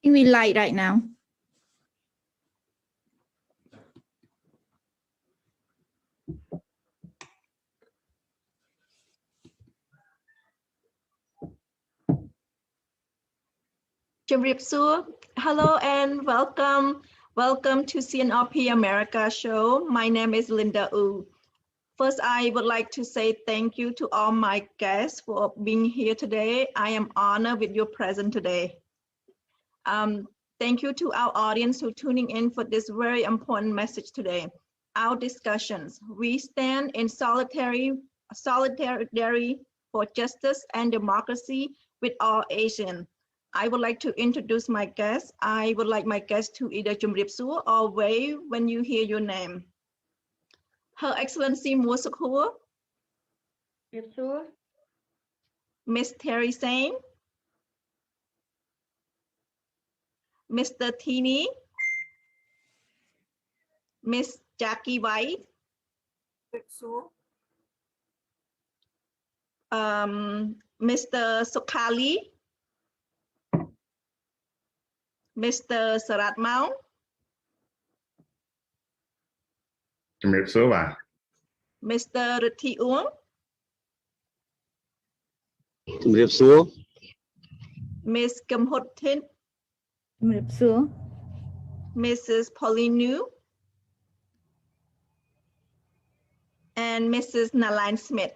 think we light right now. Hello and welcome. Welcome to CNRP America show. My name is Linda Wu. First, I would like to say thank you to all my guests for being here today. I am honored with your presence today. Thank you to our audience who tuning in for this very important message today. Our discussions, we stand in solidarity for justice and democracy with all Asian. I would like to introduce my guests. I would like my guests to either Jumrip Su or wave when you hear your name. Her Excellency Mu Sochua, Miss Theary Seng, Mr. Tini, Miss Jacquie White, Mr. Sokha Ly, Mr. Sarath Moung, Mr. Rithy Uong, Miss Kimhun Thit, Mrs. Pauline Nou, and Mrs. Nalen Smith.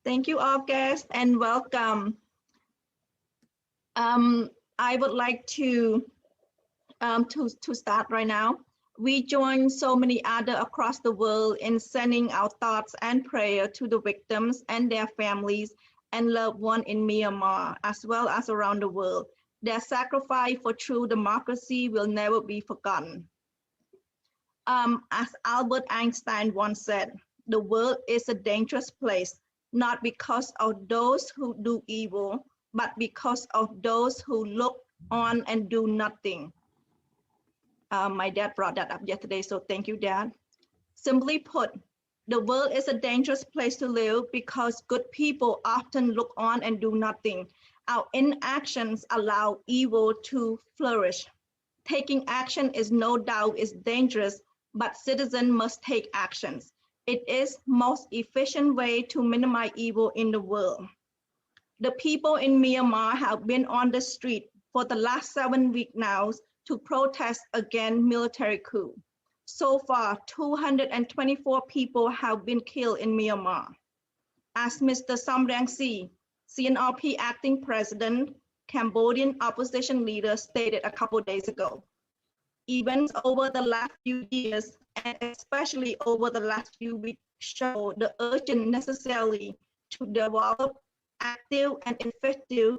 Thank you all guests and welcome. I would like to start right now. We join so many other across the world in sending our thoughts and prayer to the victims and their families and loved ones in Myanmar, as well as around the world. Their sacrifice for true democracy will never be forgotten. As Albert Einstein once said, the world is a dangerous place, not because of those who do evil, but because of those who look on and do nothing. My dad brought that up yesterday, so thank you, Dad. Simply put, the world is a dangerous place to live because good people often look on and do nothing. Our inactions allow evil to flourish. Taking action is no doubt is dangerous, but citizens must take actions. It is most efficient way to minimize evil in the world. The people in Myanmar have been on the street for the last 7 weeks now to protest against military coup. So far, 224 people have been killed in Myanmar. As Mr. Sam Rainsy, CNRP acting president, Cambodian opposition leader stated a couple days ago, events over the last few years, and especially over the last few weeks, show the urgent necessity to develop active and effective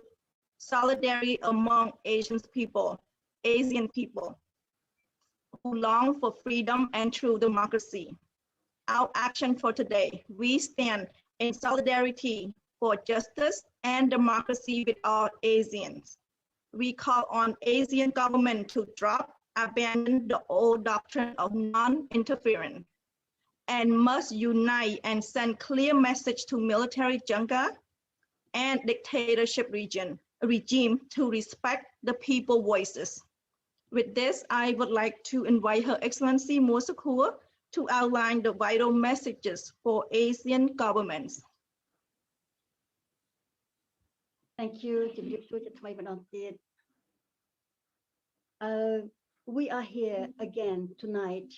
solidarity among ASEAN people who long for freedom and true democracy. Our action for today, we stand in solidarity for justice and democracy with all ASEANs. We call on ASEAN government to abandon the old doctrine of non-interference and must unite and send clear message to military junta and dictatorship regime to respect the people's voices. With this, I would like to invite Her Excellency Mu Sochua to outline the vital messages for ASEAN governments. Thank you. We are here again tonight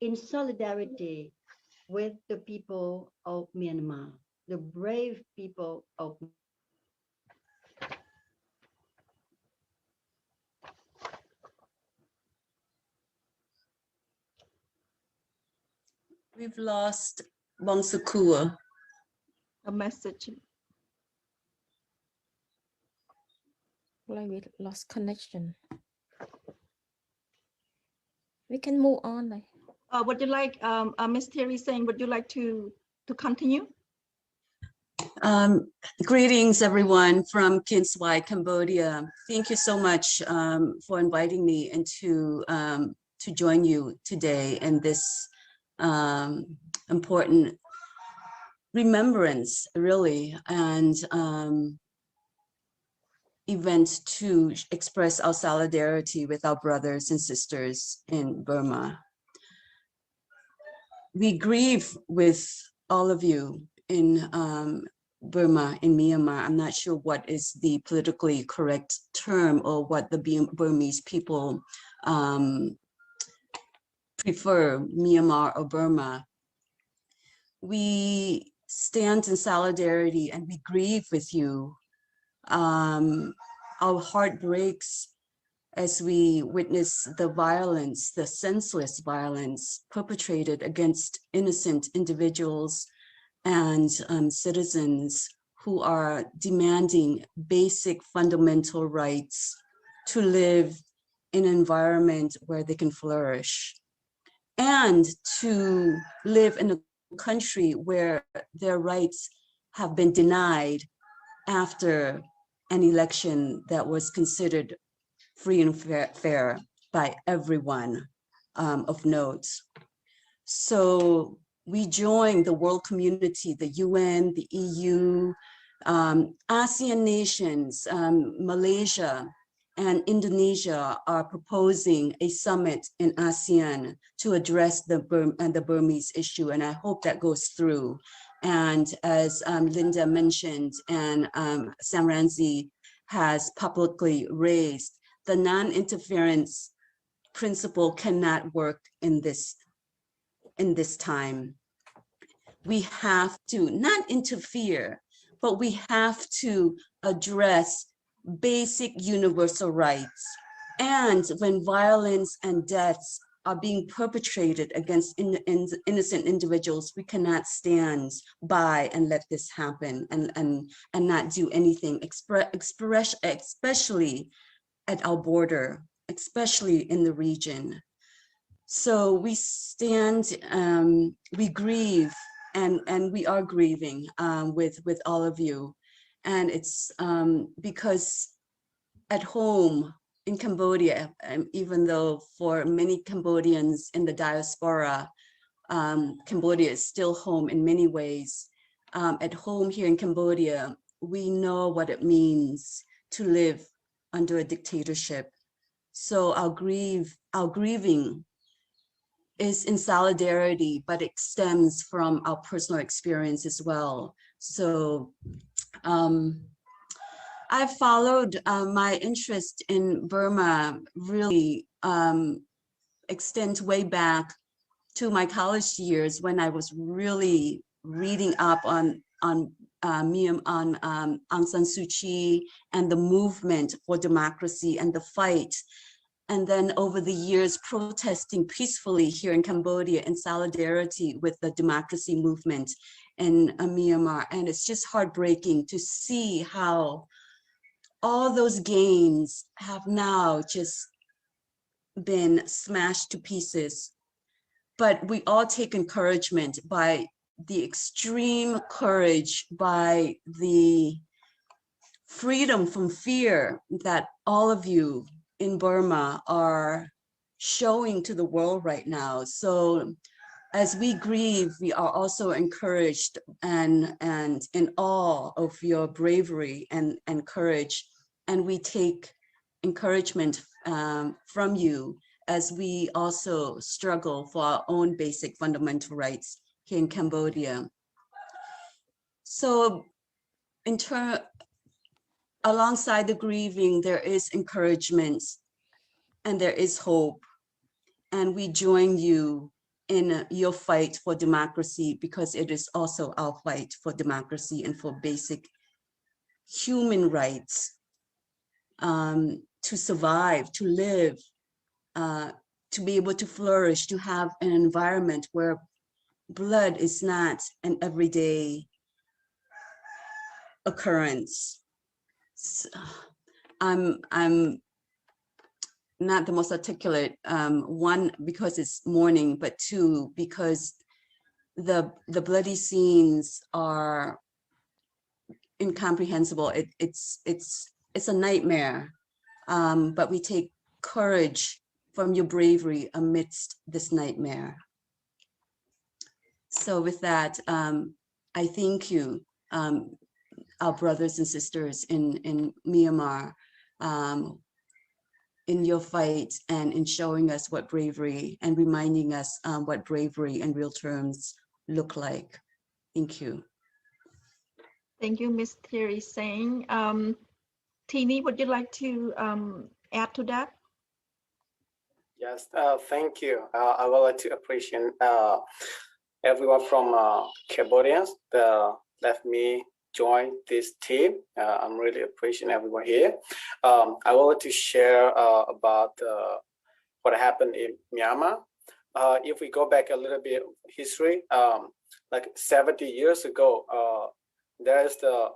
in solidarity with the people of Myanmar, the brave people of We've lost Bong Sochua. A message. Like we lost connection. We can move on. Would you like, Ms. Theary Seng, would you like to continue? Greetings, everyone from Kinswai, Cambodia. Thank you so much for inviting me and to join you today in this important remembrance, really, and event to express our solidarity with our brothers and sisters in Burma. We grieve with all of you in Burma, in Myanmar. I'm not sure what is the politically correct term or what the Burmese people prefer, Myanmar or Burma. We stand in solidarity and we grieve with you. Our heart breaks as we witness the violence, the senseless violence perpetrated against innocent individuals and citizens who are demanding basic fundamental rights to live in an environment where they can flourish and to live in a country where their rights have been denied after an election that was considered free and fair by everyone of note. So we join the world community, the UN, the EU, ASEAN nations, Malaysia and Indonesia are proposing a summit in ASEAN to address the Burmese issue, and I hope that goes through. And as Linda mentioned, and Sam Ramsey has publicly raised, the non-interference principle cannot work in this time. We have to not interfere, but we have to address basic universal rights. And when violence and deaths are being perpetrated against innocent individuals, we cannot stand by and let this happen and not do anything, especially at our border, especially in the region. So we stand, we grieve, and we are grieving with all of you. And it's because at home in Cambodia, even though for many Cambodians in the diaspora, Cambodia is still home in many ways. At home here in Cambodia, we know what it means to live under a dictatorship. So our grieving is in solidarity, but it stems from our personal experience as well. So I followed my interest in Burma really extends way back to my college years when I was really reading up on Aung San Suu Kyi and the movement for democracy and the fight. And then over the years, protesting peacefully here in Cambodia in solidarity with the democracy movement in Myanmar. And it's just heartbreaking to see how all those gains have now just been smashed to pieces. But we all take encouragement by the extreme courage, by the freedom from fear that all of you in Burma are showing to the world right now. So as we grieve, we are also encouraged and in awe of your bravery and courage. And we take encouragement from you as we also struggle for our own basic fundamental rights here in Cambodia. So alongside the grieving, there is encouragement and there is hope. And we join you in your fight for democracy, because it is also our fight for democracy and for basic human rights, to survive, to live, to be able to flourish, to have an environment where blood is not an everyday occurrence. So, I'm not the most articulate, one, because it's morning, but two, because the bloody scenes are incomprehensible. It's a nightmare, but we take courage from your bravery amidst this nightmare. So with that, I thank you, our brothers and sisters in Myanmar, in your fight and in showing us what bravery and reminding us what bravery in real terms look like. Thank you. Thank you, Ms. Theary Seng. Tini, would you like to add to that? Yes, thank you. I would like to appreciate everyone from Cambodia that let me join this team. I'm really appreciating everyone here. I would like to share about what happened in Myanmar. If we go back a little bit history, like 70 years ago, there's a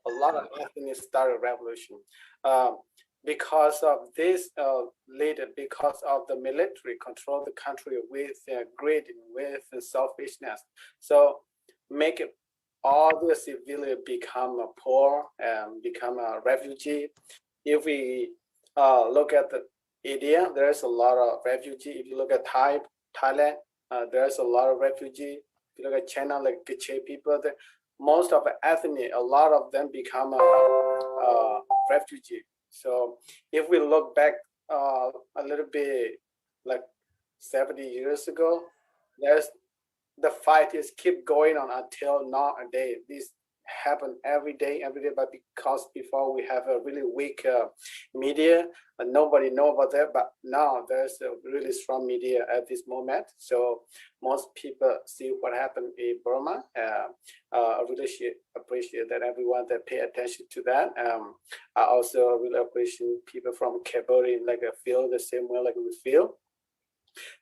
lot of ethnic started revolution. Because of this leader, because of the military control the country with greed, with selfishness. So make it all the civilians become poor and become a refugee. If we look at the India, there's a lot of refugee. If you look at Thailand, there's a lot of refugee. If you look at China, like Kachin people, most of the ethnic, a lot of them become a refugee. So if we look back a little bit, like 70 years ago, the fight is keep going on until nowadays. This happen every day, but because before we have a really weak media, and nobody know about that, but now there's a really strong media at this moment. So most people see what happened in Burma. I really appreciate that everyone that pay attention to that. I also really appreciate people from Cambodia like feel the same way like we feel.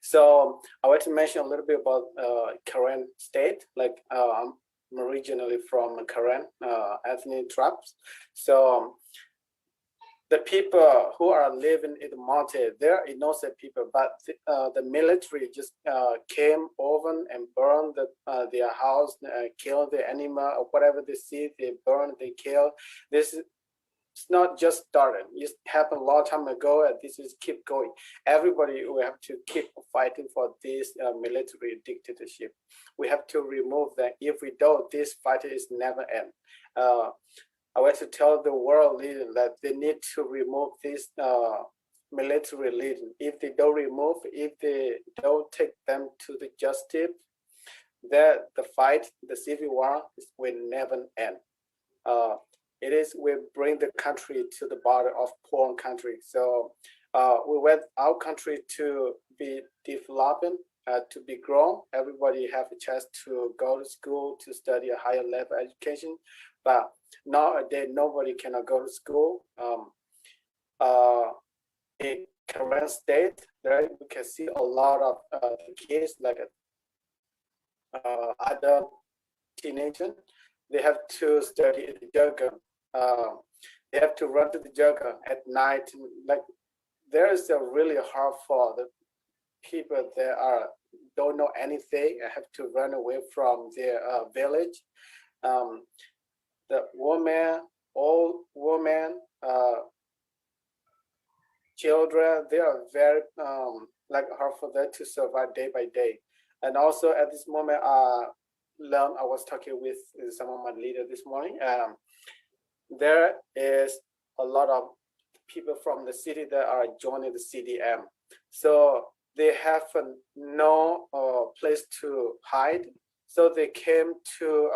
So I want to mention a little bit about Karen state. Like I'm originally from Karen ethnic tribes. So the people who are living in the mountain, they're innocent people, but the military just came over and burned their house, killed the animal or whatever they see, they burn, they kill. This is not just started. It happened a long time ago, and this is keep going. Everybody will have to keep fighting for this military dictatorship. We have to remove that. If we don't, this fight is never end. I want to tell the world leader that they need to remove this military leader. If they don't remove, if they don't take them to the justice, that the fight, the civil war, will never end. It is will bring the country to the border of poor country. So we want our country to be developing, to be grown. Everybody have a chance to go to school, to study a higher level education. But nowadays, nobody cannot go to school. In current state, there you can see a lot of kids like other teenagers. They have to study in the jungle. They have to run to the jungle at night. Like there is a really hard for the people that don't know anything and have to run away from their village. The woman, old woman, children, they are very like hard for them to survive day by day. And also at this moment, I was talking with some of my leaders this morning. There is a lot of people from the city that are joining the CDM. So they have no place to hide. So they came to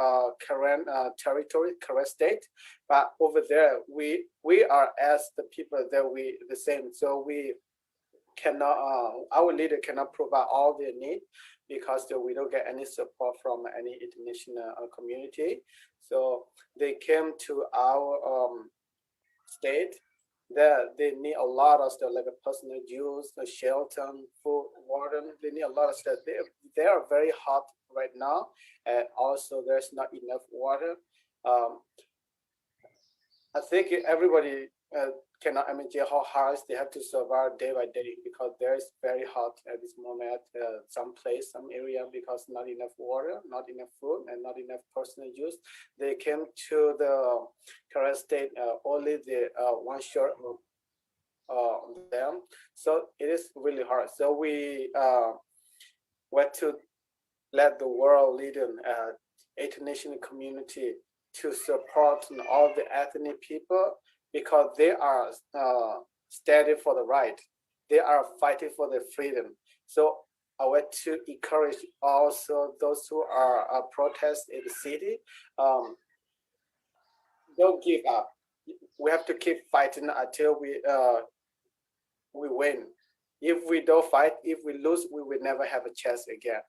Karen territory, Karen state. But over there, we are as the people that we the same. So we cannot, our leader cannot provide all their need because we don't get any support from any international community. So they came to our state that they need a lot of stuff like a personal use, a shelter, food, water. They need a lot of stuff. They are very hot right now, and also there's not enough water. I think everybody cannot imagine how hard they have to survive day by day because there is very hot at this moment. Some place, some area, because not enough water, not enough food, and not enough personal use. They came to the current state only the one short of them. So it is really hard. So we want to let the world leader, international community, to support all the ethnic people because they are standing for the right. They are fighting for the freedom. So I want to encourage also those who are protest in the city. Don't give up. We have to keep fighting until we win. If we don't fight, if we lose, we will never have a chance again.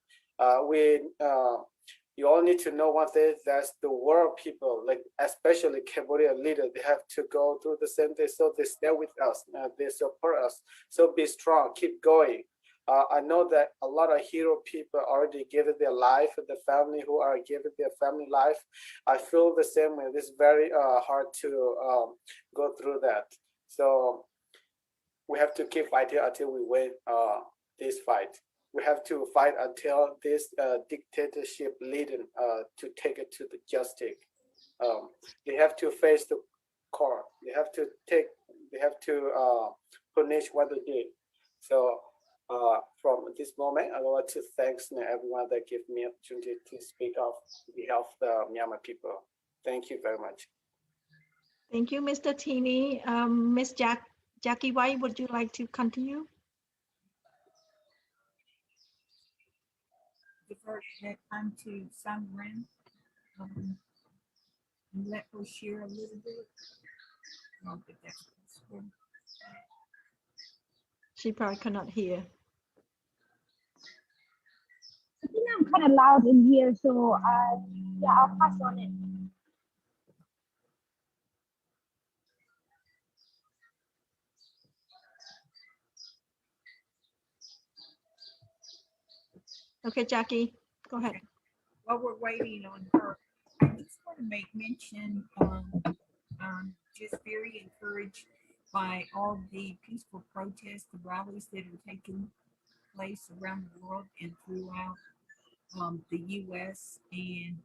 You all need to know one thing, that's the world people, like especially Cambodian leaders, they have to go through the same thing. So they stay with us, they support us. So be strong, keep going. I know that a lot of hero people already given their life, the family who are giving their family life. I feel the same way. It's very hard to go through that. So we have to keep fighting until we win this fight. We have to fight until this dictatorship leading to take it to the justice. They have to face the court. They have to punish what they did. So from this moment, I want to thank everyone that gave me opportunity to speak on behalf of the Myanmar people. Thank you very much. Thank you, Mr. Teeny. Ms. Jacquie White, would you like to continue? Defer that time to Sangren and let her share a little bit. If that's possible. She probably cannot hear. I think I'm kind of loud in here, so yeah, I'll pass on it. Okay, Jacquie, go ahead. While we're waiting on her, I just want to make mention, just very encouraged by all the peaceful protests, the rallies that are taking place around the world and throughout the U.S. and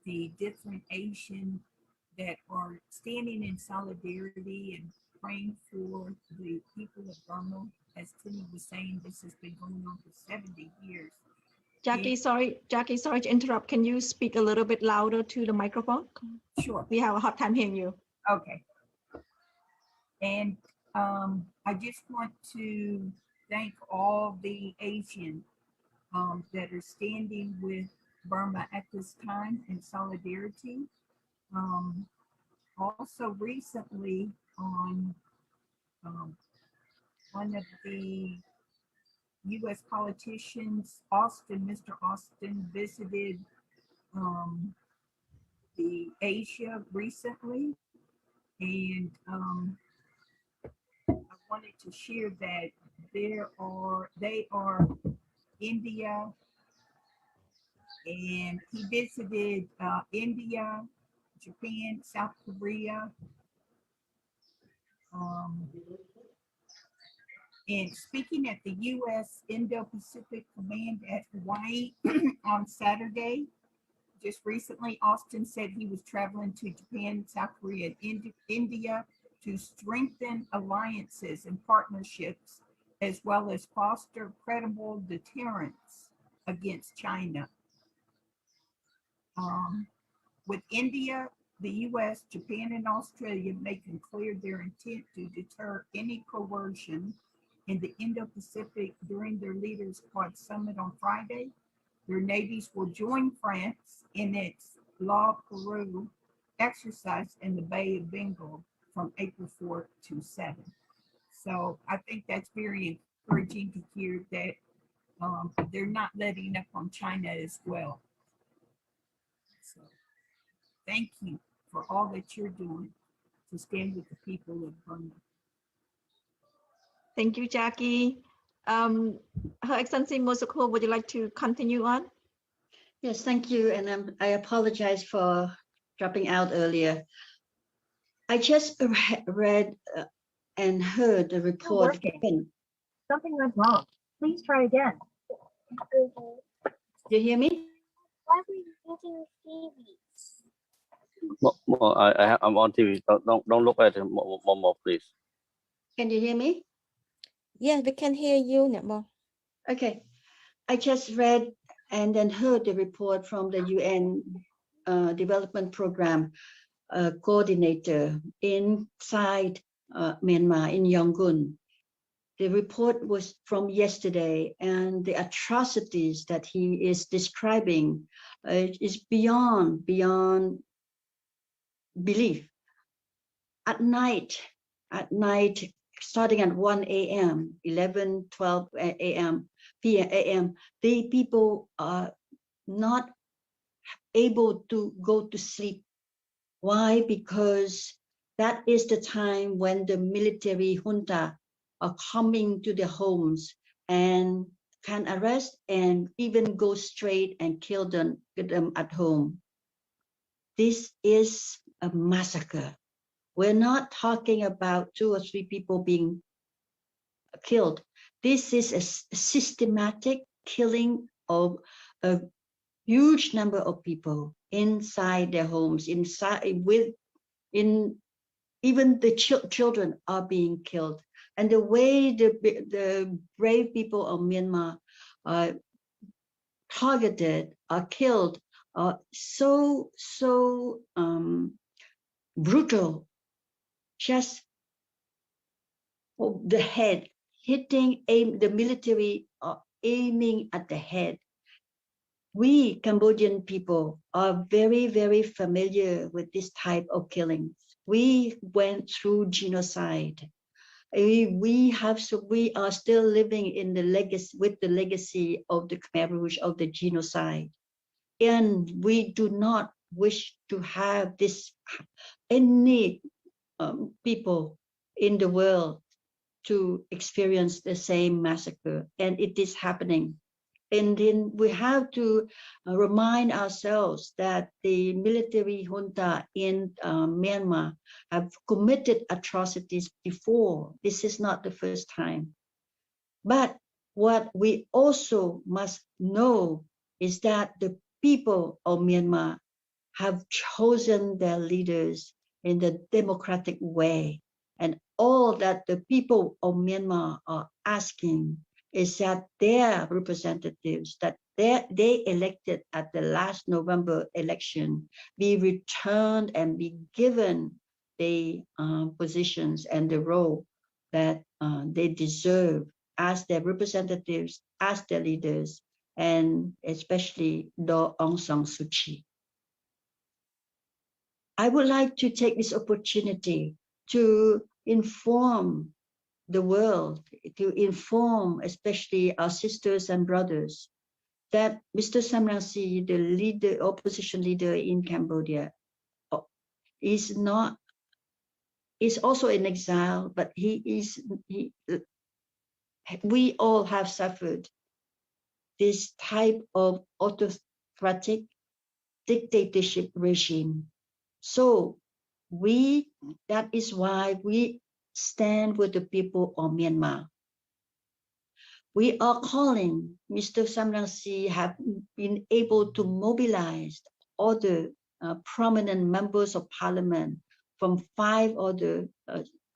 the different ASEAN that are standing in solidarity and praying for the people of Burma. As Timmy was saying, this has been going on for 70 years. Jacquie, sorry to interrupt. Can you speak a little bit louder to the microphone? Sure. We have a hard time hearing you. Okay. And I just want to thank all the ASEAN that are standing with Burma at this time in solidarity. Also recently on one of the U.S. politicians, Mr. Austin visited the Asia recently, and I wanted to share that they are India, and he visited India, Japan, South Korea, and speaking at the U.S. Indo-Pacific Command at Hawaii on Saturday. Just recently, Austin said he was traveling to Japan, South Korea, and India to strengthen alliances and partnerships, as well as foster credible deterrence against China. With India, the U.S., Japan, and Australia making clear their intent to deter any coercion in the Indo-Pacific during their Leaders Quad Summit on Friday. Their navies will join France in its La Perouse exercise in the Bay of Bengal from April 4th to 7th. So I think that's very encouraging to hear that they're not letting up on China as well. So thank you for all that you're doing to stand with the people of Burma. Thank you, Jacquie. Her Excellency Mosoko, would you like to continue on? Yes, thank you. And I apologize for dropping out earlier. I just read and heard the report. Something went wrong. Please try again. Do you hear me? Why were you using TV? I'm on TV. Don't look at it more, please. Can you hear me? Yeah, we can hear you, Netmo. Okay. I just read and then heard the report from the UN Development Program coordinator inside Myanmar in Yangon. The report was from yesterday, and the atrocities that he is describing is beyond belief. At night, starting at 1 a.m., 11, 12 a.m., p.m., the people are not able to go to sleep. Why? Because that is the time when the military junta are coming to their homes and can arrest and even go straight and kill them at home. This is a massacre. We're not talking about 2 or 3 people being killed. This is a systematic killing of a huge number of people inside their homes, even the children are being killed. And the way the brave people of Myanmar are targeted, are killed, are so brutal. Just the head, the military are aiming at the head. We Cambodian people are very, very familiar with this type of killings. We went through genocide. We are still living in the legacy of the Khmer Rouge, of the genocide. And we do not wish to have any people in the world to experience the same massacre, and it is happening. And then we have to remind ourselves that the military junta in Myanmar have committed atrocities before. This is not the first time. But what we also must know is that the people of Myanmar have chosen their leaders in the democratic way. And all that the people of Myanmar are asking is that their representatives that they elected at the last November election be returned and be given the positions and the role that they deserve as their representatives, as their leaders, and especially Daw Aung San Suu Kyi. I would like to take this opportunity to inform the world, to inform especially our sisters and brothers, that Mr. Sam Rainsy, the opposition leader in Cambodia, is also in exile, but we all have suffered this type of autocratic dictatorship regime. So that is why we stand with the people of Myanmar. We are calling Mr. Sam Rainsy have been able to mobilize other prominent members of parliament from 5 other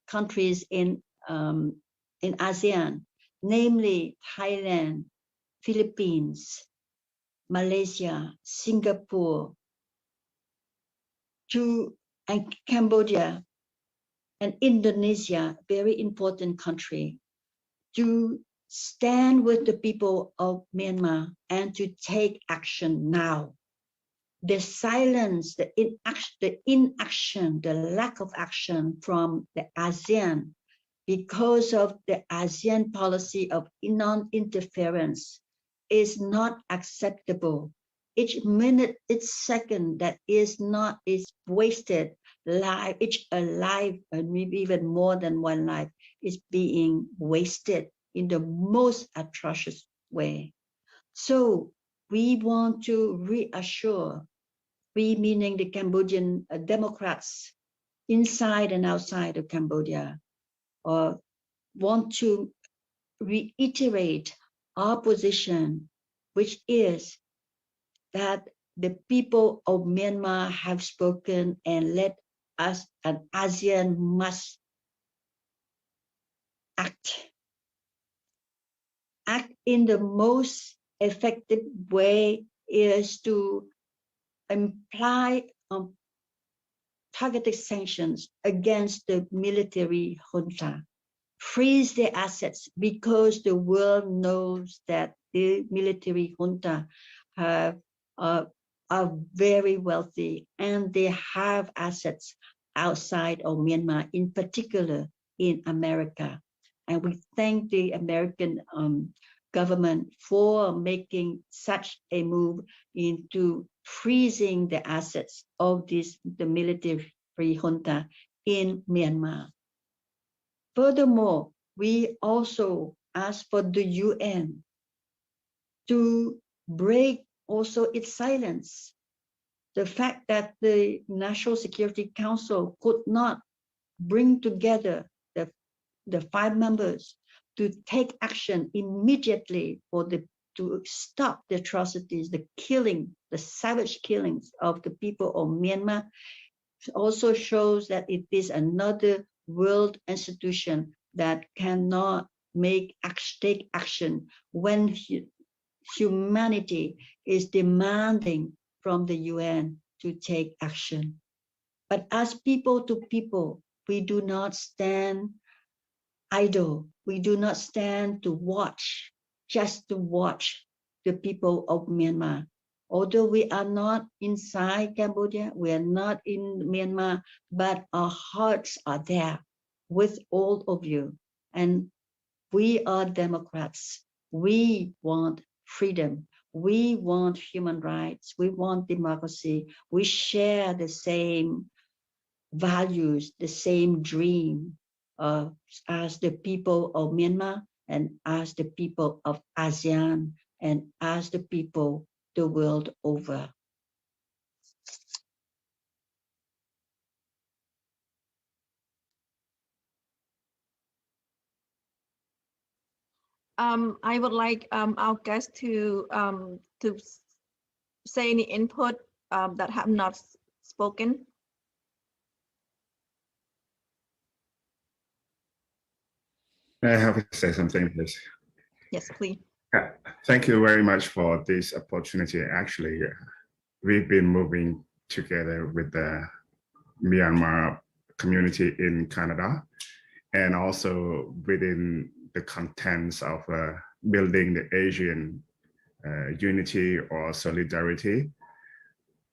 countries in ASEAN, namely Thailand, Philippines, Malaysia, Singapore, and Cambodia and Indonesia, very important country, to stand with the people of Myanmar and to take action now. The silence, the inaction, the lack of action from the ASEAN because of the ASEAN policy of non-interference is not acceptable. Each minute, each second that is wasted, each life, and maybe even more than one life, is being wasted in the most atrocious way. So we want to reassure, we meaning the Cambodian Democrats inside and outside of Cambodia, want to reiterate our position, which is that the people of Myanmar have spoken, and let us and ASEAN must act in the most effective way, is to imply targeted sanctions against the military junta, freeze their assets, because the world knows that the military junta are very wealthy and they have assets outside of Myanmar, in particular in America. And we thank the American government for making such a move into freezing the assets of the military junta in Myanmar. Furthermore, we also ask for the UN to break also its silence. The fact that the National Security Council could not bring together the 5 members to take action immediately to stop the atrocities, the killing, the savage killings of the people of Myanmar, also shows that it is another world institution that cannot take action when humanity is demanding from the UN to take action. But as people to people, we do not stand idle. We do not stand to watch, just to watch the people of Myanmar. Although we are not inside Cambodia, we are not in Myanmar, but our hearts are there with all of you. And we are Democrats. We want freedom. We want human rights. We want democracy. We share the same values, the same dream as the people of Myanmar and as the people of ASEAN and as the people the world over. I would like our guests to say any input that have not spoken. May I have to say something, please? Yes, please. Thank you very much for this opportunity. Actually, we've been moving together with the Myanmar community in Canada, and also within the contents of building the Asian unity or solidarity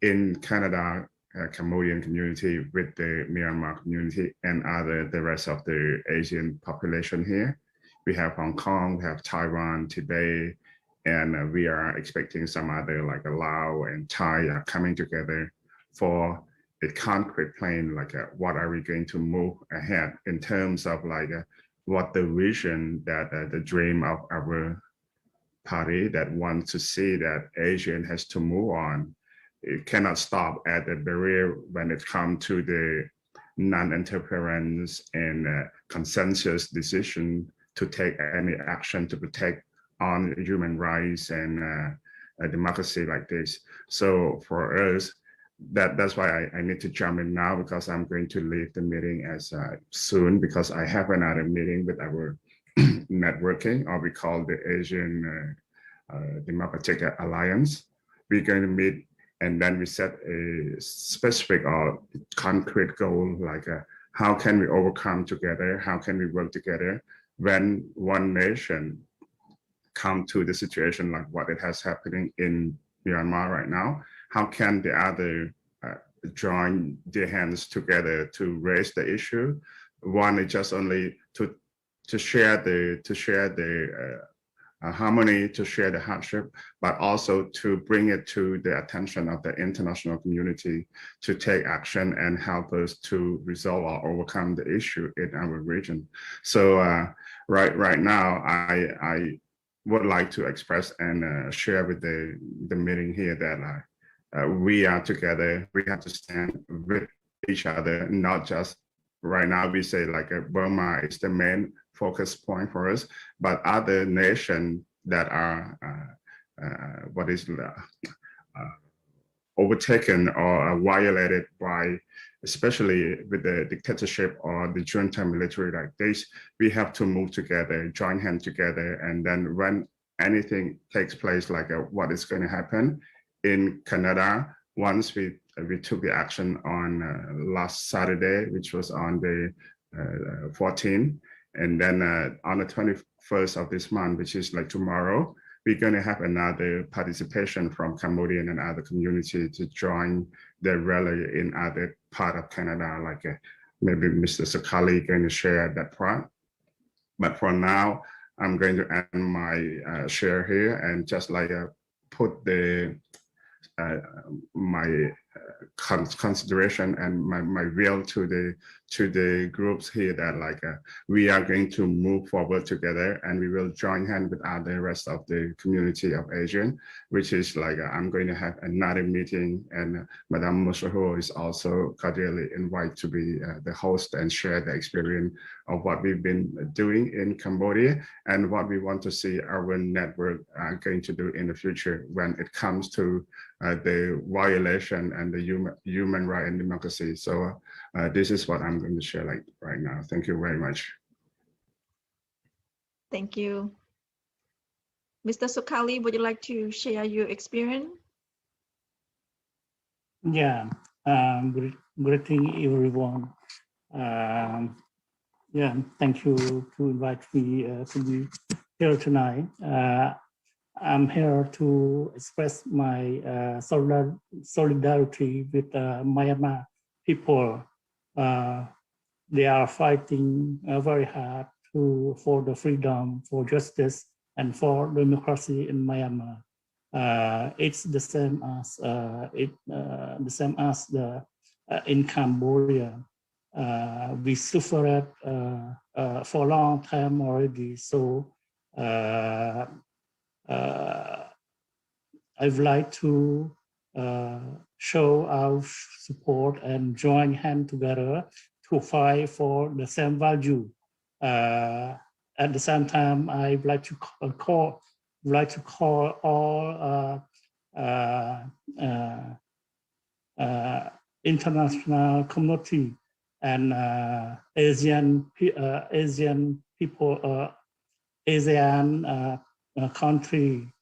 in Canada, Cambodian community with the Myanmar community and the rest of the Asian population here. We have Hong Kong, we have Taiwan, Tibet, and we are expecting some other like Laos and Thai are coming together for a concrete plan, like what are we going to move ahead in terms of like what the vision that the dream of our party that wants to see that Asian has to move on. It cannot stop at the barrier when it comes to the non-interference and consensus decision to take any action to protect on human rights and democracy like this. So for us, that's why I need to jump in now, because I'm going to leave the meeting as soon, because I have another meeting with our networking, or we call the Asian Democratic Alliance. We're going to meet and then we set a specific or concrete goal, like how can we overcome together? How can we work together when one nation come to the situation like what it has happening in Myanmar right now? How can the other join their hands together to raise the issue? One is just only to share the harmony, to share the hardship, but also to bring it to the attention of the international community to take action and help us to resolve or overcome the issue in our region. So right now, I would like to express and share with the meeting here that we are together. We have to stand with each other, not just right now we say like Burma is the main focus point for us, but other nations that are overtaken or violated by, especially with the dictatorship or the junta military like this, we have to move together, join hands together, and then when anything takes place like what is going to happen in Canada, once we took the action on last Saturday, which was on the 14th, and then on the 21st of this month, which is like tomorrow, we're going to have another participation from Cambodian and other community to join the rally in other part of Canada, like maybe Mr. Sokha Ly going to share that part. But for now, I'm going to end my share here and just like put the my consideration and my will to the groups here that like we are going to move forward together, and we will join hands with the rest of the community of ASEAN, which is like I'm going to have another meeting, and Madame Mosaho is also cordially invited to be the host and share the experience of what we've been doing in Cambodia and what we want to see our network going to do in the future when it comes to the violation and the human right and democracy. So this is what I'm going to share like right now. Thank you very much. Thank you. Mr. Sokha Ly, would you like to share your experience? Yeah, greeting everyone. Yeah, thank you to invite me to be here tonight. I'm here to express my solidarity with Myanmar people. They are fighting very hard for the freedom, for justice, and for democracy in Myanmar. It's the same as in Cambodia. We suffered for a long time already. So I would like to show our support and join hands together to fight for the same value. At the same time, I would like to call all international community and ASEAN people, ASEAN country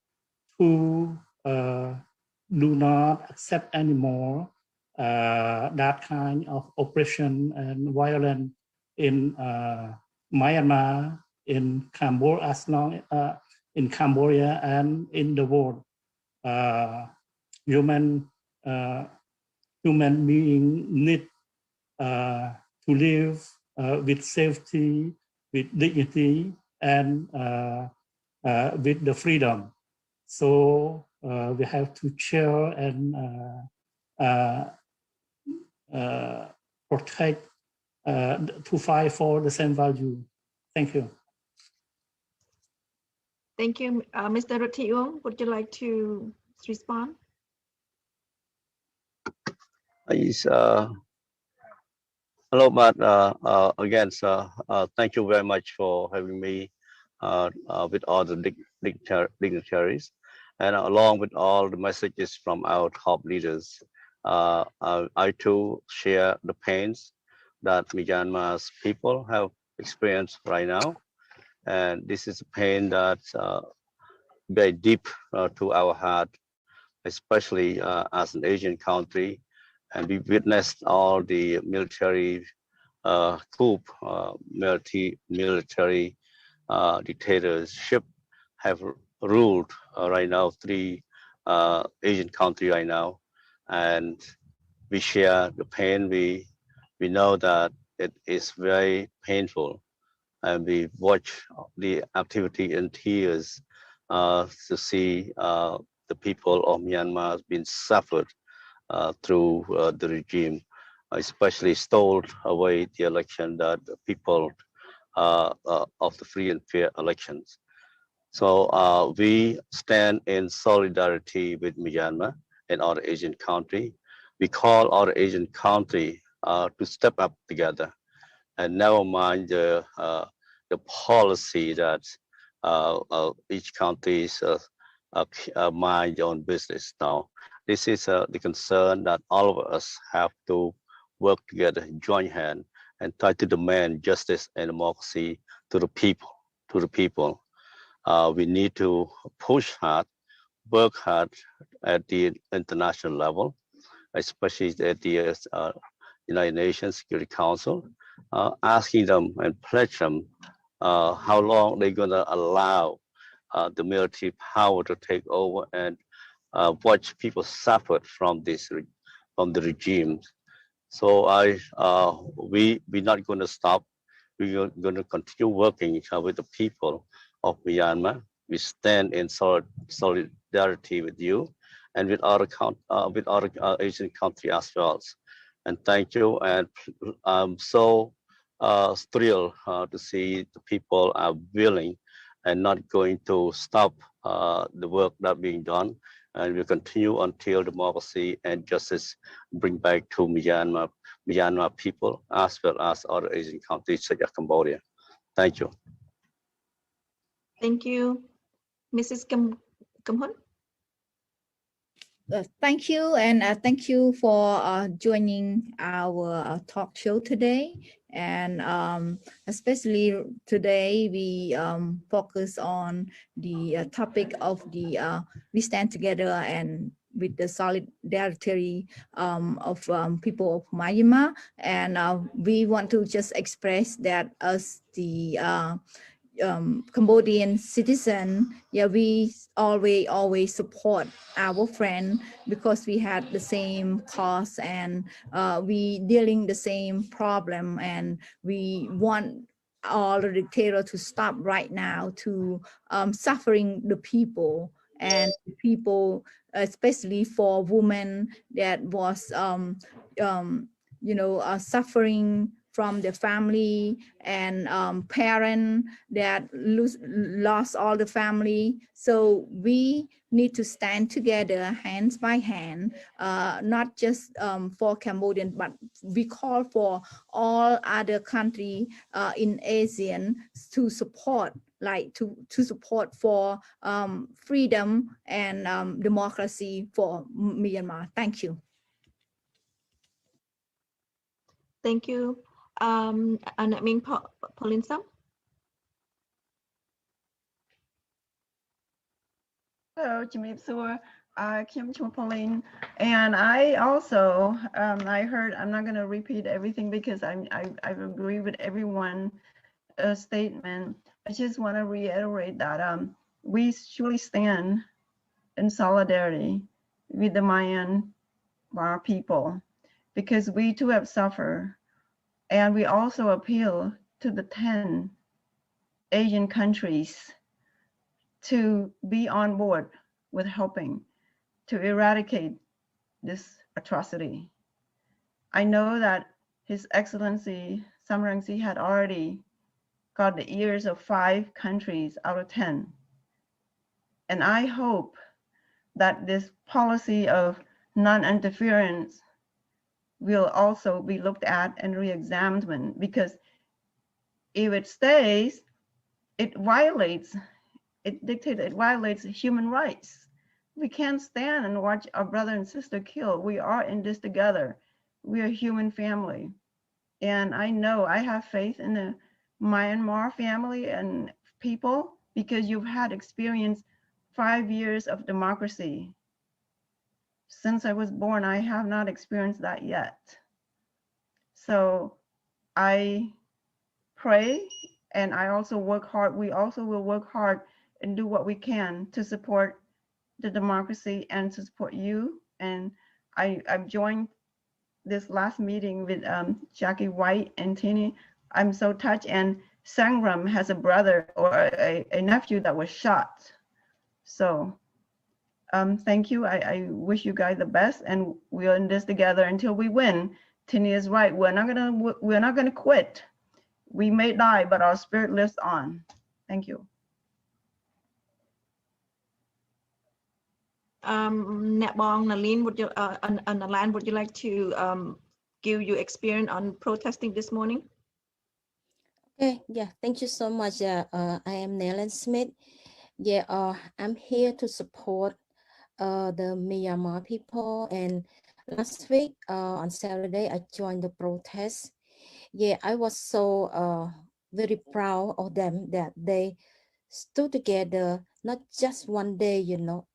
who do not accept anymore that kind of oppression and violence in Myanmar, in Cambodia, as long in Cambodia and in the world. Human beings need to live with safety, with dignity, and with the freedom. So we have to share and protect, to fight for the same value. Thank you. Thank you. Mr. Rithy Uong, would you like to respond? Yes, hello, but again, thank you very much for having me with all the dignitaries, and along with all the messages from our top leaders. I too share the pains that Myanmar's people have experienced right now, and this is a pain that's very deep to our heart, especially as an Asian country. And we witnessed all the military coup, military dictatorship have ruled right now 3 Asian countries right now, and we share the pain. We know that it is very painful, and we watch the activity in tears to see the people of Myanmar being suffered through the regime, especially stole away the election that the people of the free and fair elections. So we stand in solidarity with Myanmar and other Asian country. We call other Asian country to step up together and never mind the policy that each country is mind their own business now. This is the concern that all of us have to work together, join hands, and try to demand justice and democracy to the people. We need to push hard, work hard at the international level, especially at the United Nations Security Council, asking them and pledge them how long they're going to allow the military power to take over and watch people suffer from from the regime. So we're not going to stop. We're going to continue working with the people of Myanmar. We stand in solidarity with you and with other Asian countries as well. And thank you. And I'm so thrilled to see the people are willing and not going to stop the work that being done. And will continue until democracy and justice bring back to Myanmar people as well as other Asian countries such as Cambodia. Thank you. Thank you. Mrs. Kimhun. Thank you, and thank you for joining our talk show today. And especially today, we focus on the topic of the we stand together and with the solidarity of people of Myanmar. And we want to just express that as the Cambodian citizen, yeah, we always support our friend because we had the same cause and we dealing the same problem, and we want all the dictator to stop right now to suffering the people, and people, especially for women that was suffering from the family, and parent that lost all the family. So we need to stand together hands by hand, not just for Cambodian, but we call for all other countries in ASEAN to support, like to support for freedom and democracy for Myanmar. Thank you. Thank you. And I mean, Pauline Nou. Hello, Jimmy Psua, Kim Chua Pauline. And I also, I heard, I'm not going to repeat everything because I agree with everyone's statement. I just want to reiterate that we surely stand in solidarity with the Myanmar people because we too have suffered. And we also appeal to the 10 Asian countries to be on board with helping to eradicate this atrocity. I know that His Excellency Sam Rainsy had already got the ears of 5 countries out of 10. And I hope that this policy of non-interference will also be looked at and re-examined, because if it stays, it violates human rights. We can't stand and watch our brother and sister killed. We are in this together. We are a human family. And I know I have faith in the Myanmar family and people, because you've had experience 5 years of democracy. Since I was born, I have not experienced that yet. So I pray, and I also work hard. We also will work hard and do what we can to support the democracy and to support you. And I've joined this last meeting with Jacquie White and Tini. I'm so touched. And Sangram has a brother or a nephew that was shot. So thank you. I wish you guys the best, and we're in this together until we win. Tini is right. We're not gonna quit. We may die, but our spirit lives on. Thank you. Netbong, Nalen, would you like to give your experience on protesting this morning? Okay, yeah, thank you so much. I am Nalen Smith. Yeah, I'm here to support the Myanmar people. And last week on Saturday, I joined the protest. Yeah, I was so very proud of them that they stood together, not just one day,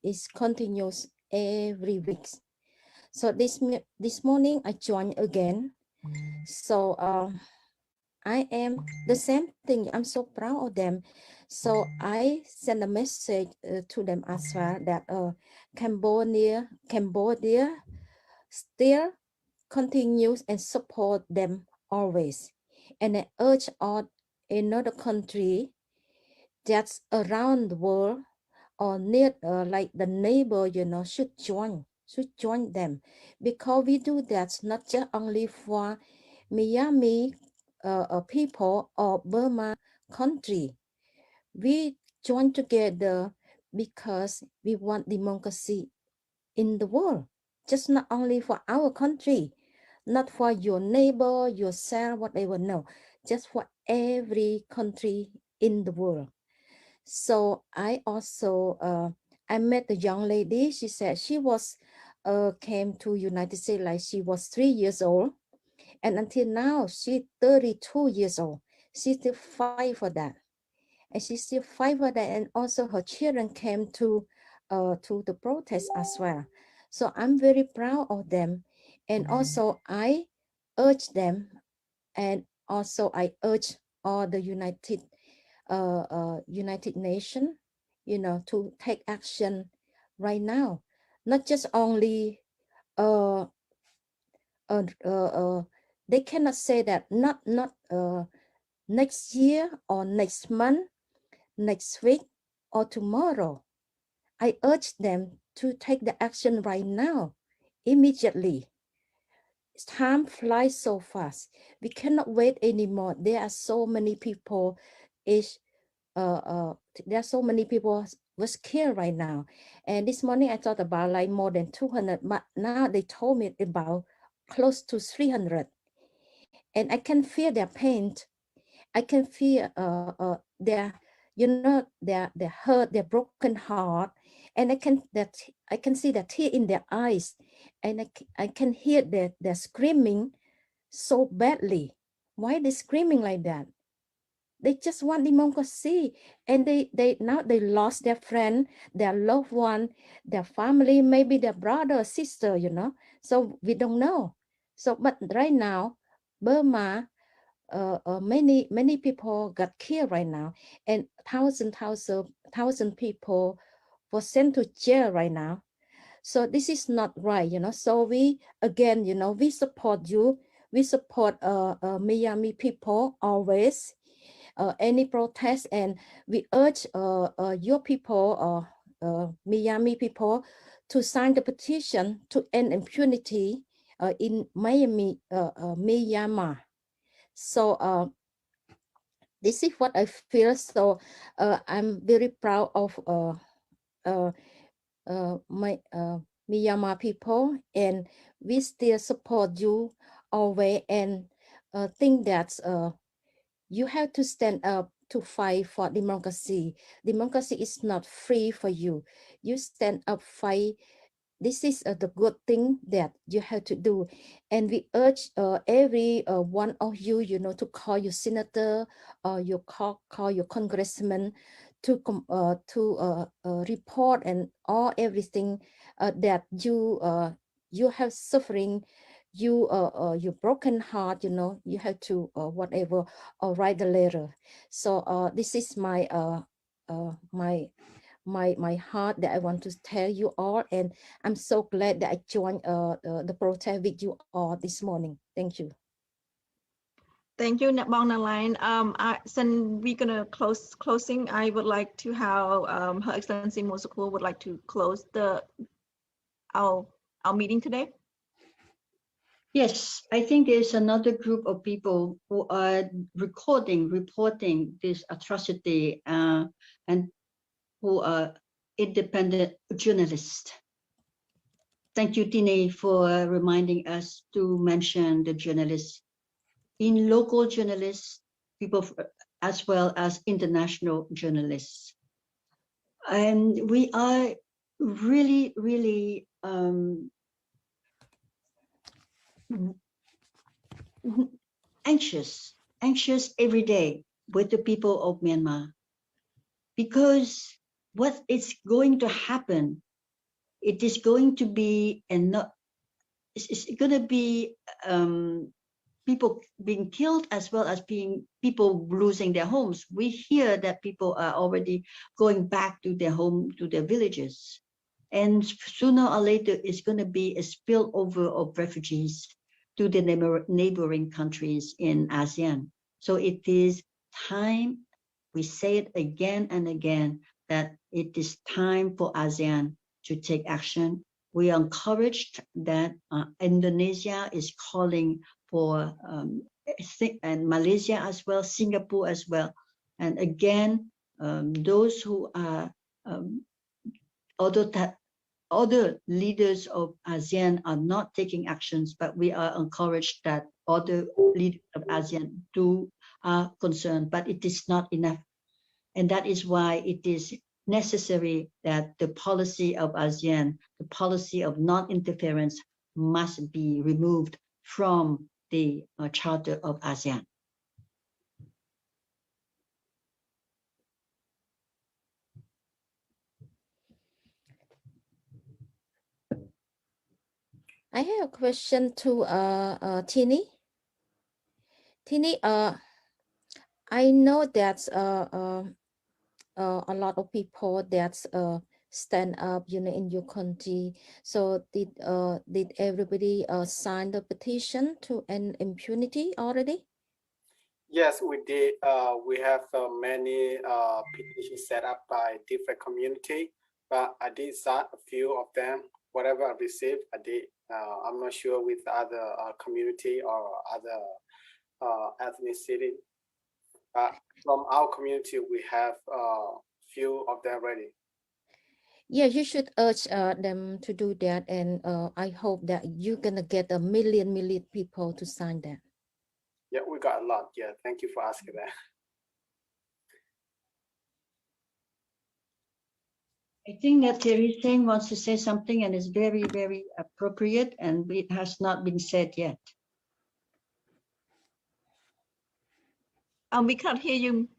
it's continuous every week. So this morning I joined again. So I am the same thing. I'm so proud of them. So I send a message to them as well that Cambodia still continues and support them always. And I urge all another country that's around the world or near like the neighbor, should join them, because we do that not just only for Myanmar people or Burma country. We join together because we want democracy in the world, just not only for our country, not for your neighbor, yourself, whatever, no, just for every country in the world. So I also, I met a young lady. She said she was, came to United States like she was 3 years old. And until now, she's 32 years old. She still fight for that. And she still fight for that. And also her children came to the protest as well. So I'm very proud of them. And also I urge them, and also I urge all the United Nations, to take action right now, not just only they cannot say that not next year or next month, next week or tomorrow. I urge them to take the action right now, immediately. Time flies so fast. We cannot wait anymore. There are so many people there are so many people was killed right now. And this morning I thought about like more than 200, but now they told me about close to 300. And I can feel their pain. I can feel their, their hurt, their broken heart. And I can see the tear in their eyes. And I can hear they're screaming so badly. Why are they screaming like that? They just want democracy, and they now they lost their friend, their loved one, their family, maybe their brother or sister, So we don't know. So, but right now, Burma, many people got killed right now, and thousand people were sent to jail right now. So this is not right, So we again, we support you. We support Myanmar people always. Any protest, and we urge your people, Myanmar people, to sign the petition to end impunity in Myanmar. So this is what I feel. So I'm very proud of my Myanmar people, and we still support you always, and think that you have to stand up to fight for democracy. Democracy is not free for you. You stand up, fight. This is the good thing that you have to do. And we urge every one of you, to call your senator or your call your congressman to report and all everything that you have suffering, your broken heart, you have to whatever, or write a letter. So this is my my heart that I want to tell you all, and I'm so glad that I joined the protest with you all this morning. Thank you. Thank you, Bong Nalen. Since we're gonna closing, I would like to have Her Excellency Mosakul would like to close our meeting today. Yes, I think there's another group of people who are reporting this atrocity, and who are independent journalists. Thank you, Tine, for reminding us to mention the journalists, in local journalists, people as well as international journalists. And we are really, really anxious every day with the people of Myanmar, because what is going to happen, it is going to be it's going to be people being killed as well as people losing their homes. We hear that people are already going back to their home, to their villages. And sooner or later, it's going to be a spillover of refugees to the neighboring countries in ASEAN. So it is time, we say it again and again, that it is time for ASEAN to take action. We are encouraged that Indonesia is calling for, and Malaysia as well, Singapore as well. And again, those who are, other leaders of ASEAN are not taking actions, but we are encouraged that other leaders of ASEAN are concerned, but it is not enough. And that is why it is necessary that the policy of ASEAN, the policy of non-interference, must be removed from the Charter of ASEAN. I have a question to Tini. Tini, I know that a lot of people that stand up, in your country. So did everybody sign the petition to end impunity already? Yes, we did. We have many petitions set up by different community, but I did sign a few of them. Whatever I received, I did. I'm not sure with other community or other ethnicity. From our community, we have few of them ready. Yeah, you should urge them to do that, and I hope that you're gonna get a million people to sign that. Yeah, we got a lot. Yeah, thank you for asking that. I think that Theary Seng wants to say something and is very, very appropriate, and it has not been said yet. We can't hear you.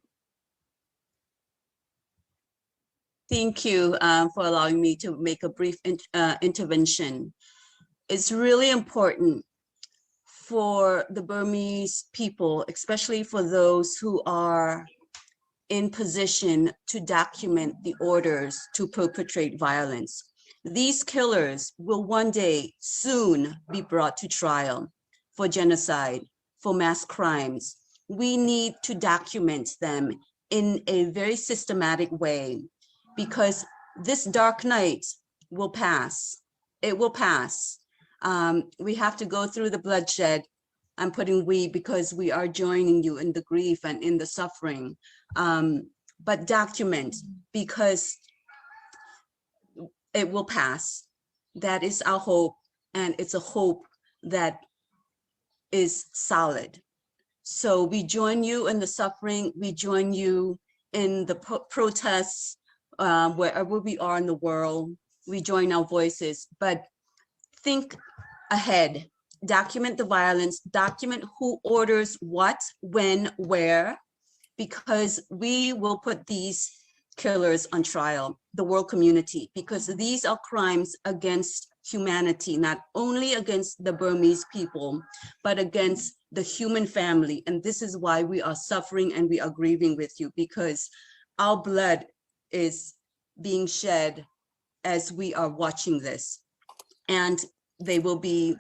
Thank you for allowing me to make a brief intervention. It's really important for the Burmese people, especially for those who are in position to document the orders to perpetrate violence. These killers will one day soon be brought to trial for genocide, for mass crimes. We need to document them in a very systematic way, because this dark night will pass. It will pass. We have to go through the bloodshed. I'm putting we because we are joining you in the grief and in the suffering. But document, because it will pass. That is our hope, and it's a hope that is solid. So we join you in the suffering, we join you in the protests, wherever we are in the world, we join our voices, but think ahead. Document the violence, document who orders what, when, where, because we will put these killers on trial, the world community, because these are crimes against humanity, not only against the Burmese people, but against the human family. And this is why we are suffering and we are grieving with you, because our blood is being shed as we are watching this, and they will be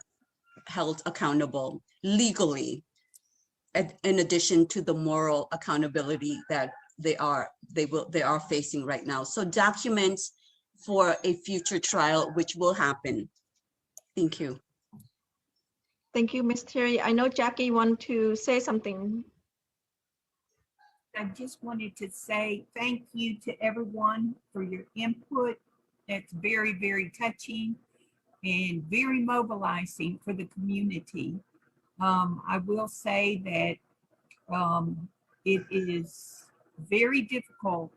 held accountable legally, in addition to the moral accountability that they are facing right now. So document for a future trial, which will happen. Thank you. Thank you, Ms. Theary. I know Jacquie want to say something. I just wanted to say thank you to everyone for your input. That's very, very touching and very mobilizing for the community. I will say that it is very difficult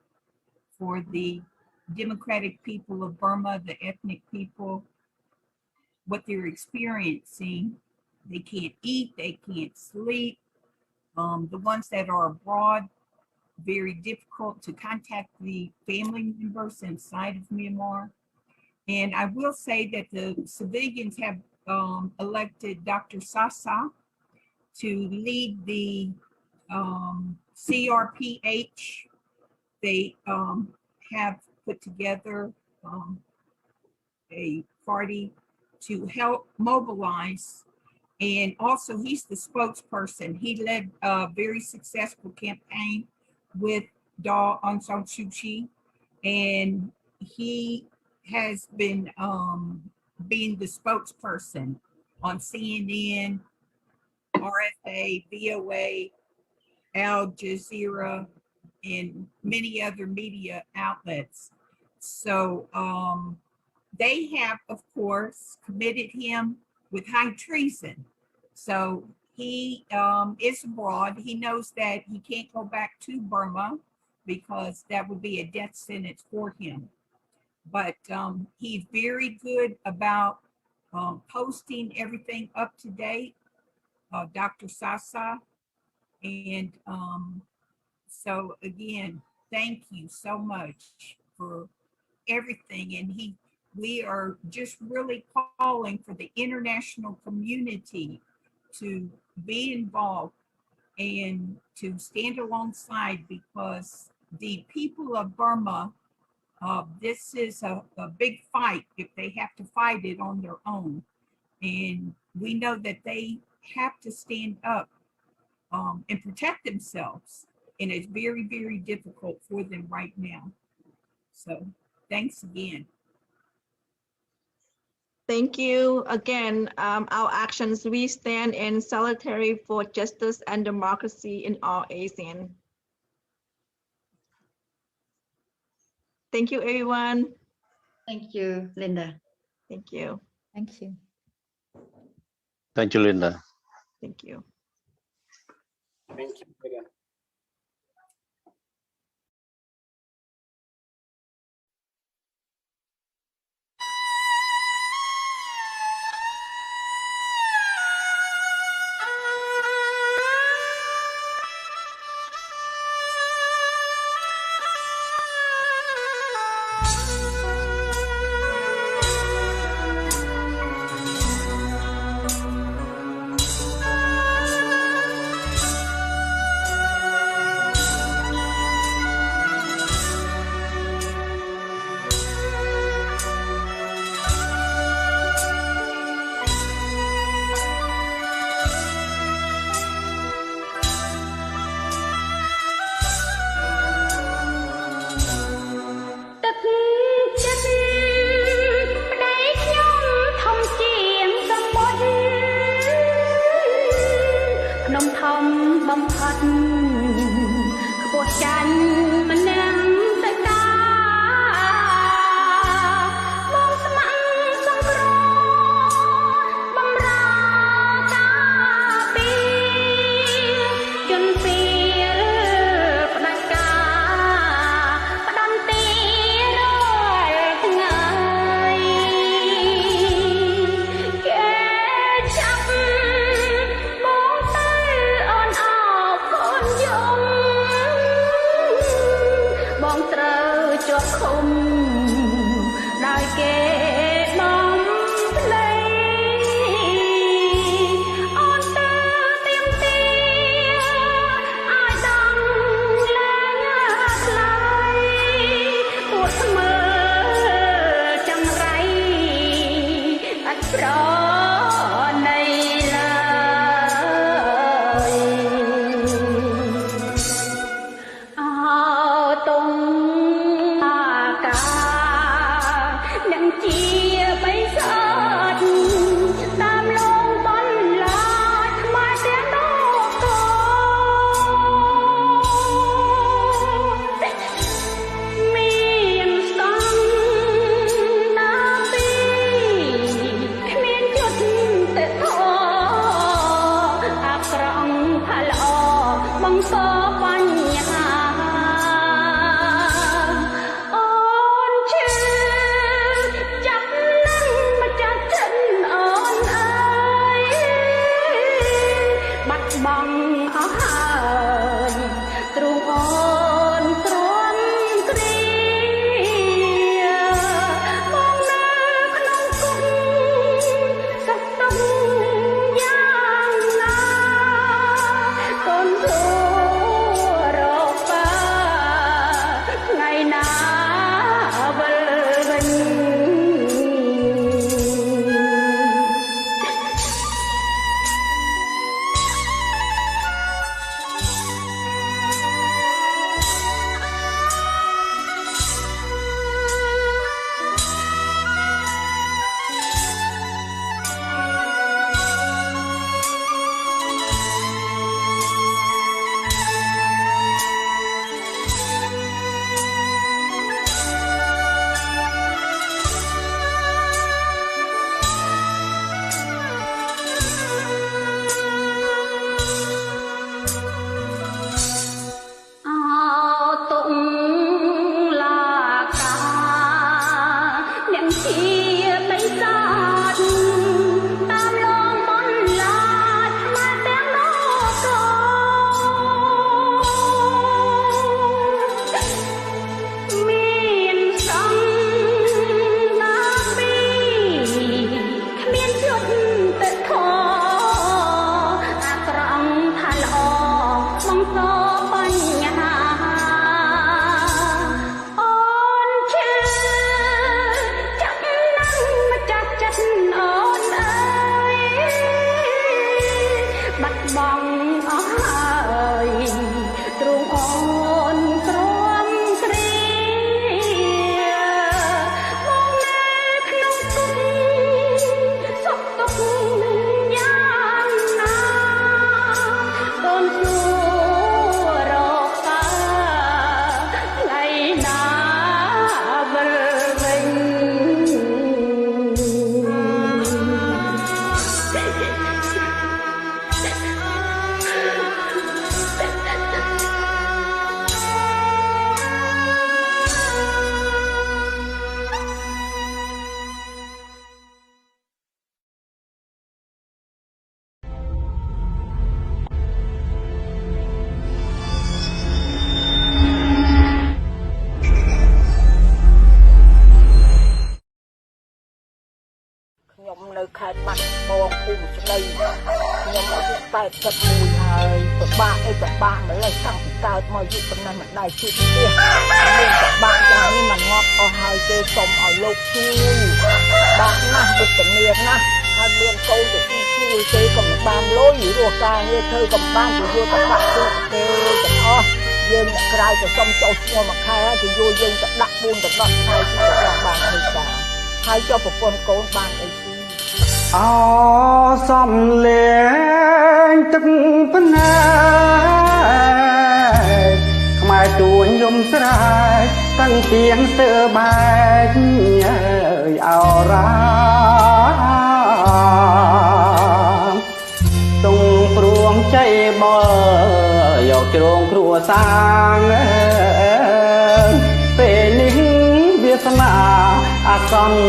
for the democratic people of Burma, the ethnic people, what they're experiencing. They can't eat, they can't sleep. The ones that are abroad, very difficult to contact the family members inside of Myanmar. And I will say that the civilians have elected Dr. Sasa to lead the CRPH. They have put together a party to help mobilize, and also he's the spokesperson. He led a very successful campaign with Daw Aung San Suu Kyi, and he has been being the spokesperson on CNN, RFA, VOA, Al Jazeera, and many other media outlets. So they have, of course, committed him with high treason. So he is abroad. He knows that he can't go back to Burma because that would be a death sentence for him. But he's very good about posting everything up to date, Dr. Sasa. And so again, thank you so much for everything. And we are just really calling for the international community to be involved and to stand alongside, because the people of Burma, this is a big fight if they have to fight it on their own. And we know that they have to stand up and protect themselves. And it's very, very difficult for them right now. So thanks again. Thank you again. Our actions, we stand in solidarity for justice and democracy in all ASEAN. Thank you, everyone. Thank you, Linda. Thank you. Thank you. Thank you, Linda. Thank you. Thank you. 80 មួយហើយពិបាកអីពិបាកម្លេះតាំងពីកើតមកយុគប៉ុណ្ណេះមិនដែរជួបទេមានពិបាកយ៉ាងនេះមិនងាប់អស់ហើយទេសូមឲ្យលោកជួយបាក់ណាស់វិទ្យាណាស់ហើយមានកូនទៅទីជួយទេក៏មិនបានលុយរស់ការងារធ្វើក៏មិនបានទៅយកទៅដាក់ទូទេទាំងអស់យើងអ្នកក្រៅទៅសុំចុះឈ្មោះមួយខែហើយទៅយកយើងទៅដាក់4ទៅ10ខែទៅបានធ្វើការហើយចុះប្រពន្ធកូនបានអីទីអសំលេងទឹកភ្នែកខ្មែរទួញយំស្រែកតាំងទៀងស្ទើបែកអើយអរ៉ាតុងព្រួងចៃបើយកជ្រងគ្រួសាងពេលនេះវាសនាអាសន្ន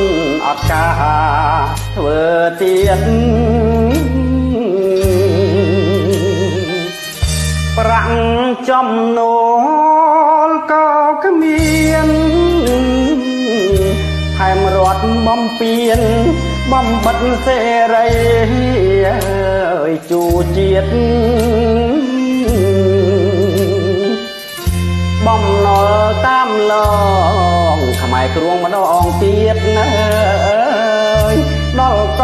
អត់ការធ្វើទៀតប្រាំងចំណូលក៏គ្មានថែមរត់បំពេញបំបិតសេរីជួជាតិបំណុលតាមឡងខ្មែរគ្រួងម្ដងទៀតណាដល់ត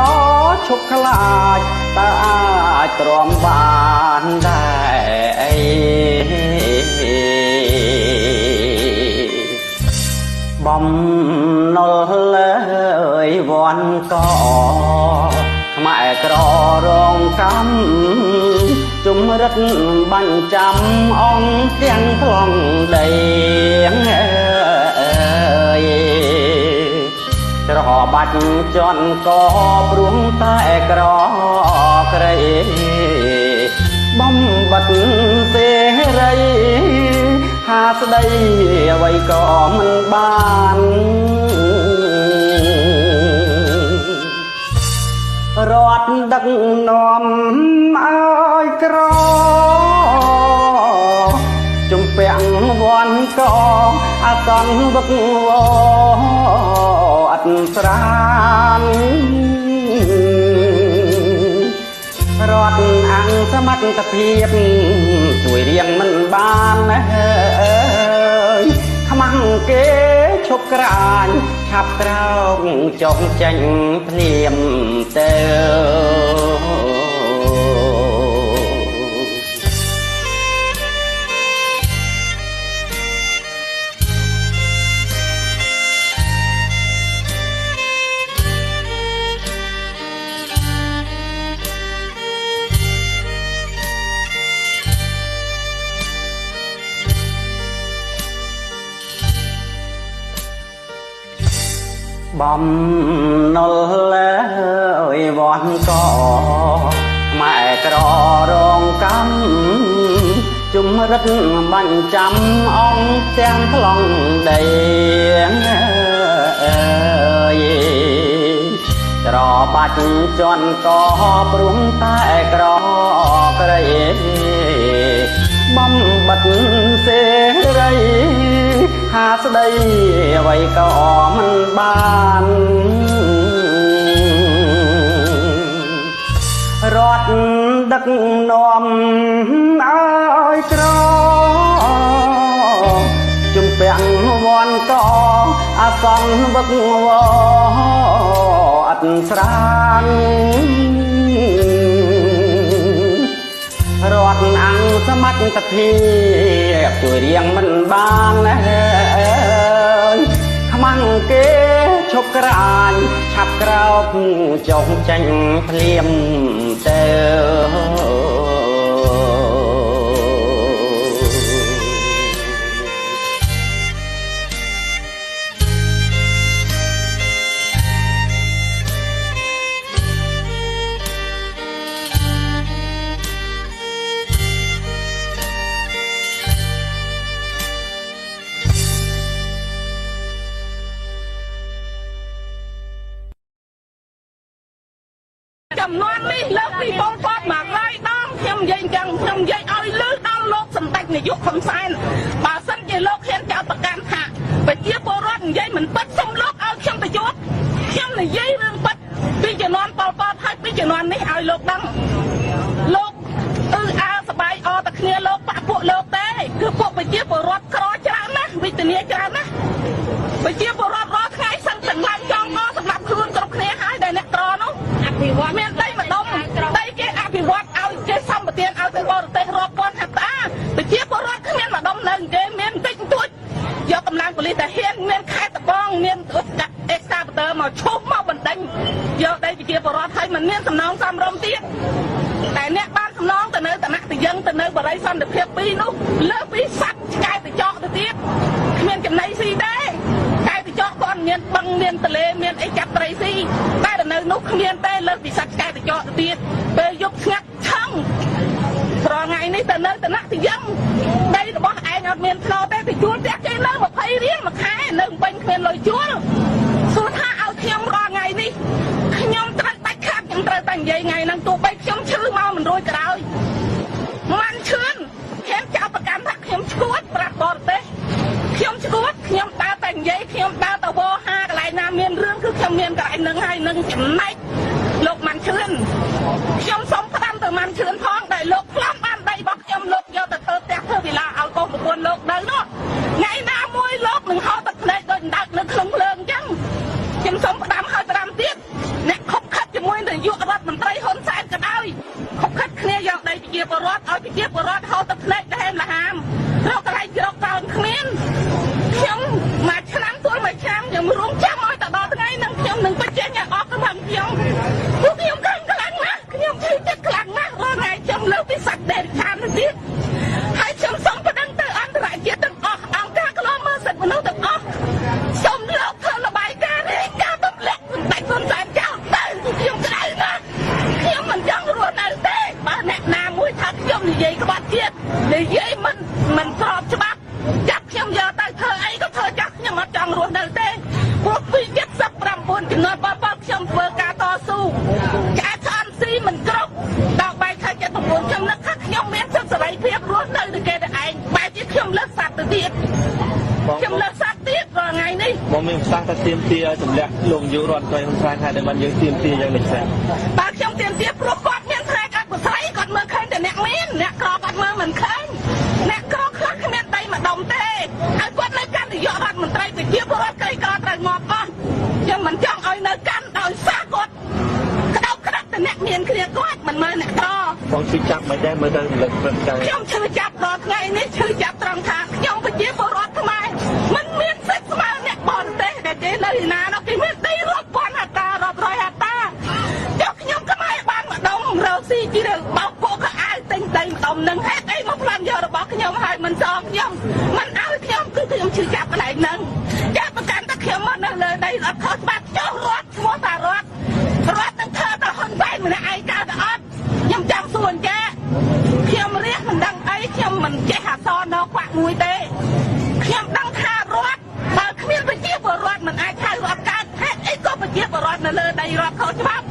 ឈប់ខ្លាចតើអាចទ្រាំបានដែរបំណុលលើយវ័នកខ្មែរក្ររងកម្មជំរិតបាញ់ចាំអង្គទាំងខ្លងដីច្របាច់ជន់កព្រួងតែក្រក្រៃបំបត្តិសេរីហាស្ដីអ្វីក៏មិនបានរត់ដឹកនាំឲ្យក្រជំពាក់វ័នកអសន្នវឹកវអត់ស្រានរត់អង្គសមត្ថភាពជួយរៀងមិនបានខ្មាំងគេឈប់ក្រាញឆាប់ក្រោកចុះចេញភ្លាមទៅបំណុលលើយវ័នកខ្មែរក្ររងកម្មជំរិតបាញ់ចាំអង្គទាំងខ្លងដីច្របាច់ជន់កព្រួងតែក្រក្រៃបំបត្តិសេរីហាស្ដីអ្វីក៏មិនបានរត់ដឹកនាំឲ្យក្រជំពាក់វ័នកអាសន្នវឹកវអត់ស្រានរត់អង្គសមត្ថភាពជួយរៀងមិនបានខ្មាំងគេឈប់ក្រាញឆាប់ក្រោកចុះចេញភ្លាមទៅចំនួននេះលើកពីបងប្អូនមកហើយ មានសំណងសំរុំទៀតតែអ្នកបានសំណងទៅនៅតំណទៅយើងទៅនៅបរិយាសន្តិភាពពីរនោះលើពីសัตว์ឆ្កែទៅចោកទៅទៀតគ្មានចំណៃស៊ីទេឆ្កែទៅចោកគាត់មានបឹងមានទន្លេមានអីចាប់ត្រីស៊ីតែនៅនោះគ្មានទេលើពីសัตว์ឆ្កែទៅចោកទៅទៀតពេលយប់ស្ងាត់ឆឹងប្រថ្ងៃនេះទៅនៅតំណទៅយើងដីរបស់ឯងអត់មានផ្លោទេទៅជួលផ្ទះគេនៅ20រៀលមួយខែនៅពេញគ្មានលុយជួលសួរថាឲ្យខ្ញុំរាល់ថ្ងៃនេះខ្ញុំត្រូវដាច់ខាតខ្ញុំត្រូវតែនិយាយថ្ងៃហ្នឹងទោះបីខ្ញុំឈឺមកមិនរួចក៏ដោយមិនឈឺខ្ញុំចាប់ប្រកាន់ថាខ្ញុំឈួតប្រាប់បរទេសខ្ញុំឈួតខ្ញុំដើរតែនិយាយខ្ញុំដើរទៅវហាកន្លែងណាមានរឿងគឺខ្ញុំមានកន្លែងហ្នឹងហើយនឹងចំណែកលោកមិនឈឿនខ្ញុំសូមផ្ដាំទៅមិនឈឿនផងដែលលោកផ្លាំបានដីរបស់ខ្ញុំលោកយកទៅធ្វើផ្ទះធ្វើវិឡាឲ្យកូនប្រពន្ធលោកនៅនោះថ្ងៃណាមួយលោកនឹងហៅទឹកភ្នែកដូចដើកនៅក្នុងភ្លើងអញ្ចឹងខ្ញុំសូមផ្ដាំឲ្យផ្ដាំទៀតអ្នកខុបខិតជាមួយនាយករដ្ឋមន្ត្រីហ៊ុនសែនក៏ដោយខុបខិតគ្នាយកដីប្រជាពលរដ្ឋឲ្យប្រជាពលរដ្ឋហៅទឹកភ្នែកទៅហេមលហាមរកកន្លែងជ្រកកោនគ្មានខ្ញុំមួយឆ្នាំទល់មួយឆ្នាំខ្ញុំរួមចាំឲ្យទៅដល់ថ្ងៃហ្នឹងខ្ញុំនឹងបញ្ចេញឲ្យអស់កម្លាំងខ្ញុំពួកខ្ញុំខ្លាំងណាស់ខ្ញុំជឿចិត្តខ្លាំងណាស់រាល់ថ្ងៃខ្ញុំលើពីសាច់ដេរខានទៅទៀតហើយខ្ញុំសូមប្តឹងទៅអន្តរជាតិទាំងអស់អង្គការកន្លងមើលសិទ្ធិមនុស្សទាំងអស់សូមលោកធ្វើរបាយការណ៍រាយការណ៍ទម្លាក់តែហ៊ុនសែនចោលទៅខ្ញុំក្តៅណាស់ខ្ញុំមិនចង់រស់នៅទេបើអ្នកណាមួយថាខ្ញុំនិយាយក្បត់ជាតិនិយាយមិនស្របច្បាប់ចាប់ខ្ញុំយកទៅធ្វើអីក៏ធ្វើចាស់ខ្ញុំអត់ចង់រស់នៅទេព្រោះពី79ជំនាន់បបខ្ញុំធ្វើការតស៊ូចាស់ខានស៊ីមិនគ្រប់ដល់បែកខែ79ខ្ញុំនឹកថាខ្ញុំមានសិទ្ធិសេរីភាពរស់នៅដូចគេទៅឯងបែរជាខ្ញុំលើកសัตว์ទៅទៀតខ្ញុំលើកសัตว์ទៀតរាល់ថ្ងៃនេះបងមានប្រសាសន៍ថាទៀមទាឲ្យទម្លាក់លោកនាយករដ្ឋមន្ត្រីហ៊ុនសែនថាតែមិនយើងទៀមទាយ៉ាងនេះទេបើខ្ញុំទៀមទាព្រោះគាត់មានស្រែកាត់ប្រស័យគាត់មើលឃើញតែអ្នកមានអ្នកក្រគាត់មើលមិនឃើញអ្នកក្រខ្លះគ្មានដីម្ដុំទេហើយគាត់នៅកាន់នាយករដ្ឋមន្ត្រីប្រជាពលរដ្ឋក្រីក្រត្រូវងាប់អស់ខ្ញុំមិនចង់ឲ្យនៅកាន់ដោយសារគាត់ក្តោបក្តាប់តែអ្នកមានគ្នាគាត់មិនមើលអ្នកក្របងឈឺចាប់មិនដែរមើលទៅលើកព្រឹកទៅខ្ញុំឈឺចាប់ដល់ថ្ងៃនេះឈឺចាប់ត្រង់ថាខ្ញុំប្រជាពលរដ្ឋខ្មែរមិនមានសិទ្ធិស្មើអ្នកបរទេសដែលគេនៅឯណានោះគេមានដីរាប់ពាន់ហិកតារាប់រយហិកតាចុះខ្ញុំខ្មែរបានម្ដុំរកស៊ីជីបោកពួកក៏អាយទិញដីម្ដុំនឹងហេតុអីមកផ្លាំយករបស់ខ្ញុំហើយមិនសងខ្ញុំមិនឲ្យខ្ញុំគឺខ្ញុំឈឺចាប់កន្លែងហ្នឹងចាប្រកាន់តែខ្ញុំមកនៅលើដីអត់ខុសច្បាប់ចុះរដ្ឋឈ្មោះថារដ្ឋនឹងធ្វើទៅហ៊ុនសែនម្នាក់ឯងកើតអត់ខ្ញុំចង់សួរអញ្ចឹងខ្ញុំរះមិនដឹងអីខ្ញុំមិនចេះអសរណខ្វាក់មួយទេខ្ញុំដឹងថារដ្ឋបើគ្មានប្រជាពលរដ្ឋមិនអាចហៅរដ្ឋកើតហេតុអីក៏ប្រជាពលរដ្ឋនៅលើដីរដ្ឋខុសច្បាប់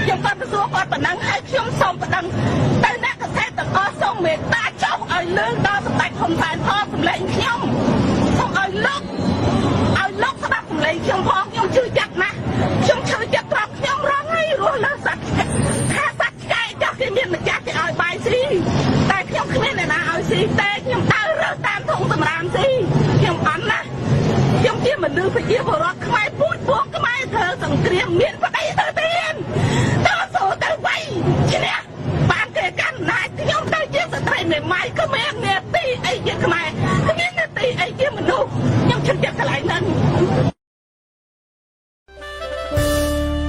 ខ្ញុំគាត់ទៅសួរគាត់ប៉ុណ្ណឹងហើយខ្ញុំសូមប្តឹងទៅអ្នកកសិទាំងអស់សូមមេត្តាចុះឲ្យលើកដល់សម្ដេចហ៊ុនសែនផងសម្លេងខ្ញុំសូមឲ្យលោកស្ដាប់សម្លេងខ្ញុំផងខ្ញុំជឿចិត្តណាស់ខ្ញុំជឿចិត្តត្រង់ខ្ញុំរងហើយរស់លើសត្វខាសត្វឆ្កែចោះគេមានម្ចាស់គេឲ្យបាយស៊ីតែខ្ញុំគ្មានអ្នកណាឲ្យស៊ីទេខ្ញុំដើររើសតាមធុងសម្រាមស៊ីខ្ញុំអន់ណាស់ខ្ញុំជាមនុស្សប្រជាពលរដ្ឋខ្មែរពូជពួកខ្មែរធ្វើសង្គ្រាមមានប្តីទៅទៀតតើសូទៅវៃឈ្នះបានគេកាន់ណាយខ្ញុំទៅជាស្ត្រីមេម៉ាយក៏មាននេតិអីជាខ្មែរគ្មាននេតិអីជាមនុស្សខ្ញុំជឿចិត្តកន្លែងហ្នឹង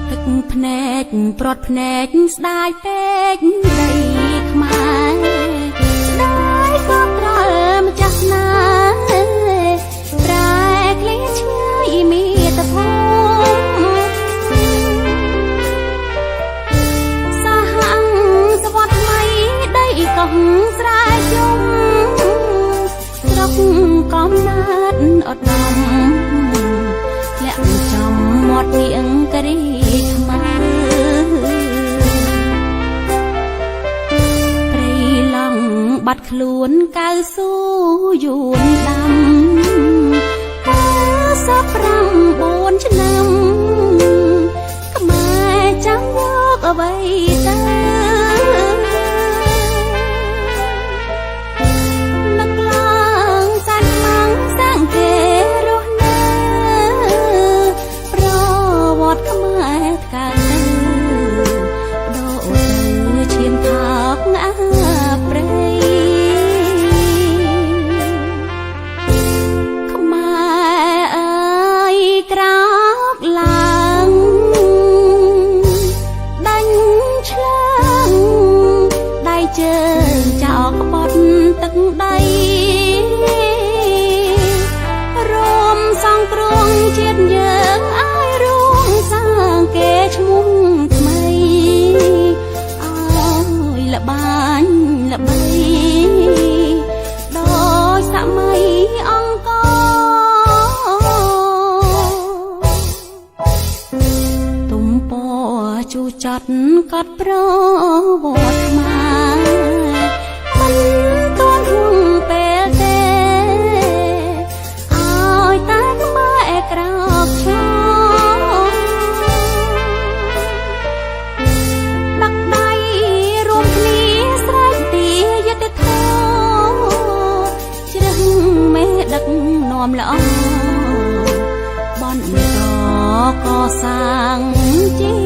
ទឹកភ្នែកព្រាត់ភ្នែកស្ដាយពេកដីខ្មែរស្ដាយក៏ត្រល់ម្ចាស់ណាប្រែក្លៀឆ្ងាយមានតែភូមិសហងសវត្តថ្មីដីកោះស្រែយំស្រុកកំណើតអត់ដំលាក់ចំមាត់ពីអង្គរីខ្មែរព្រៃឡង់បាត់ខ្លួនកៅស៊ូយួនដាំ54ឆ្នាំខ្មែរចាំយកអ្វីទៅនឹកឡើងសាច់ម៉ងសាំងគេរស់នៅប្រវត្តិខ្មែរកើតទៅដូរទៅឈាមថោកអាព្រៃខ្មែរអើយក្រោកឡើង យើងចោលក្បត់ទឹកដីរួមសង្គ្រោះជាតិយើងឲ្យរួមសាងគេឈ្មោះថ្មីឲ្យល្បាញល្បីដោយសម័យអង្គរទំពជូចត់កត់ប្រវត្តិខ្មែរមិនទាន់ហួងពេលទេឲ្យតែខ្មែរក្រោកឈរដាក់ដៃរួមគ្នាស្រែកទាយុទ្ធធម៌ជ្រឹះមេដឹកនាំល្អបន្តកសាងជាតិ